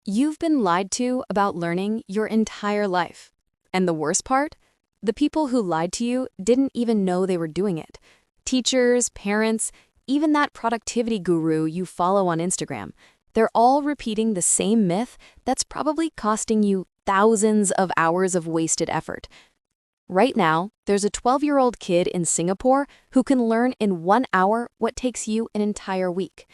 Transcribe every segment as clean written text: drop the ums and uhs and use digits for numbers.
You've been lied to about learning your entire life. And the worst part? The people who lied to you didn't even know they were doing it. Teachers, parents, even that productivity guru you follow on Instagram. They're all repeating the same myth that's probably costing you thousands of hours of wasted effort. Right now, there's a 12-year-old kid in Singapore who can learn in 1 hour what takes you an entire week.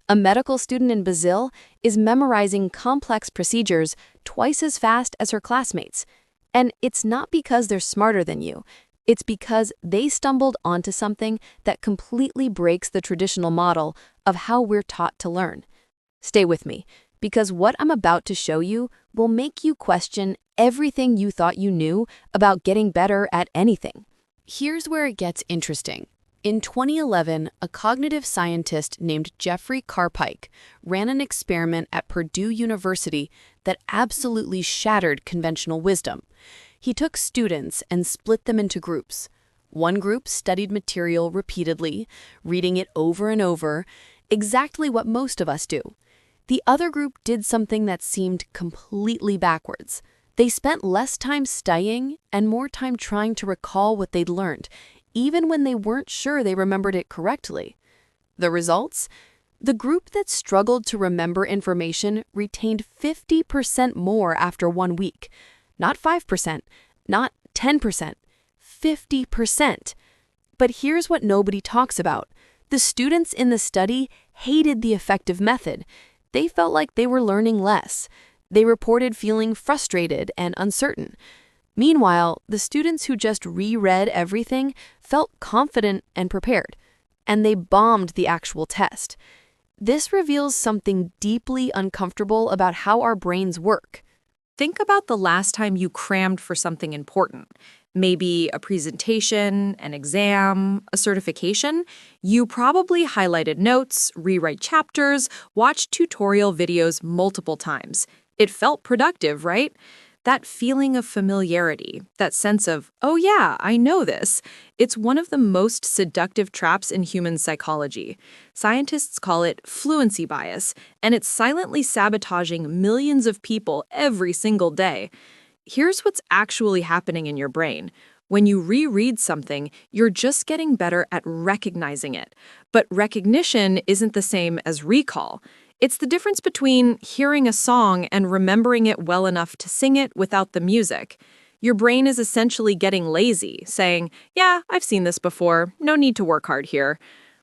A medical student in Brazil is memorizing complex procedures twice as fast as her classmates. And it's not because they're smarter than you. It's because they stumbled onto something that completely breaks the traditional model of how we're taught to learn. Stay with me, because what I'm about to show you will make you question everything you thought you knew about getting better at anything. Here's where it gets interesting. In 2011, a cognitive scientist named Jeffrey Carpike ran an experiment at Purdue University that absolutely shattered conventional wisdom. He took students and split them into groups. One group studied material repeatedly, reading it over and over, exactly what most of us do. The other group did something that seemed completely backwards. They spent less time studying and more time trying to recall what they'd learned, even when they weren't sure they remembered it correctly. The results? The group that struggled to remember information retained 50% more after 1 week. Not 5%, not 10%, 50%. But here's what nobody talks about. The students in the study hated the effective method. They felt like they were learning less. They reported feeling frustrated and uncertain. Meanwhile, the students who just reread everything felt confident and prepared, and they bombed the actual test. This reveals something deeply uncomfortable about how our brains work. Think about the last time you crammed for something important. Maybe a presentation, an exam, a certification. You probably highlighted notes, rewrite chapters, watched tutorial videos multiple times. It felt productive, right? That feeling of familiarity, that sense of, oh yeah, I know this, it's one of the most seductive traps in human psychology. Scientists call it fluency bias, and it's silently sabotaging millions of people every single day. Here's what's actually happening in your brain. When you reread something, you're just getting better at recognizing it. But recognition isn't the same as recall. It's the difference between hearing a song and remembering it well enough to sing it without the music. Your brain is essentially getting lazy, saying, yeah, I've seen this before, no need to work hard here.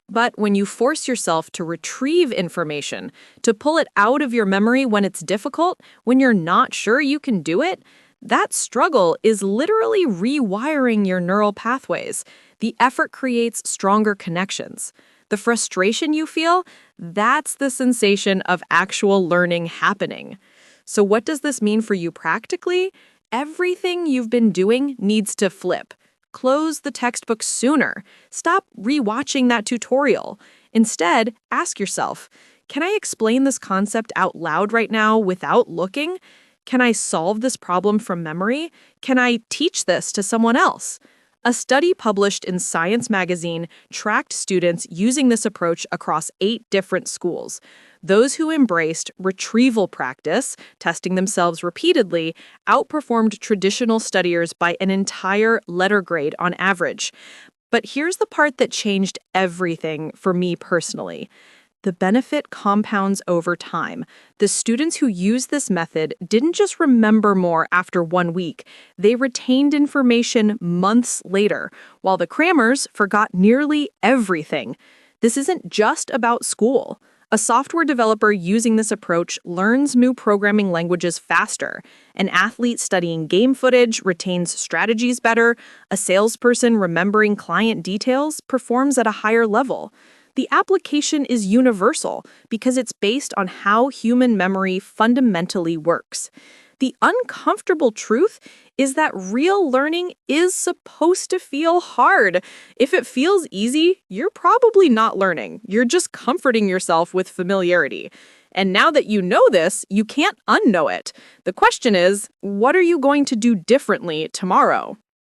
But when you force yourself to retrieve information, to pull it out of your memory when it's difficult, when you're not sure you can do it, that struggle is literally rewiring your neural pathways. The effort creates stronger connections. The frustration you feel, that's the sensation of actual learning happening. So what does this mean for you practically? Everything you've been doing needs to flip. Close the textbook sooner. Stop rewatching that tutorial. Instead, ask yourself, can I explain this concept out loud right now without looking? Can I solve this problem from memory? Can I teach this to someone else? A study published in Science magazine tracked students using this approach across 8 different schools. Those who embraced retrieval practice, testing themselves repeatedly, outperformed traditional studiers by an entire letter grade on average. But here's the part that changed everything for me personally. The benefit compounds over time. The students who used this method didn't just remember more after 1 week, they retained information months later, while the crammers forgot nearly everything. This isn't just about school. A software developer using this approach learns new programming languages faster. An athlete studying game footage retains strategies better. A salesperson remembering client details performs at a higher level. The application is universal because it's based on how human memory fundamentally works. The uncomfortable truth is that real learning is supposed to feel hard. If it feels easy, you're probably not learning. You're just comforting yourself with familiarity. And now that you know this, you can't unknow it. The question is, what are you going to do differently tomorrow?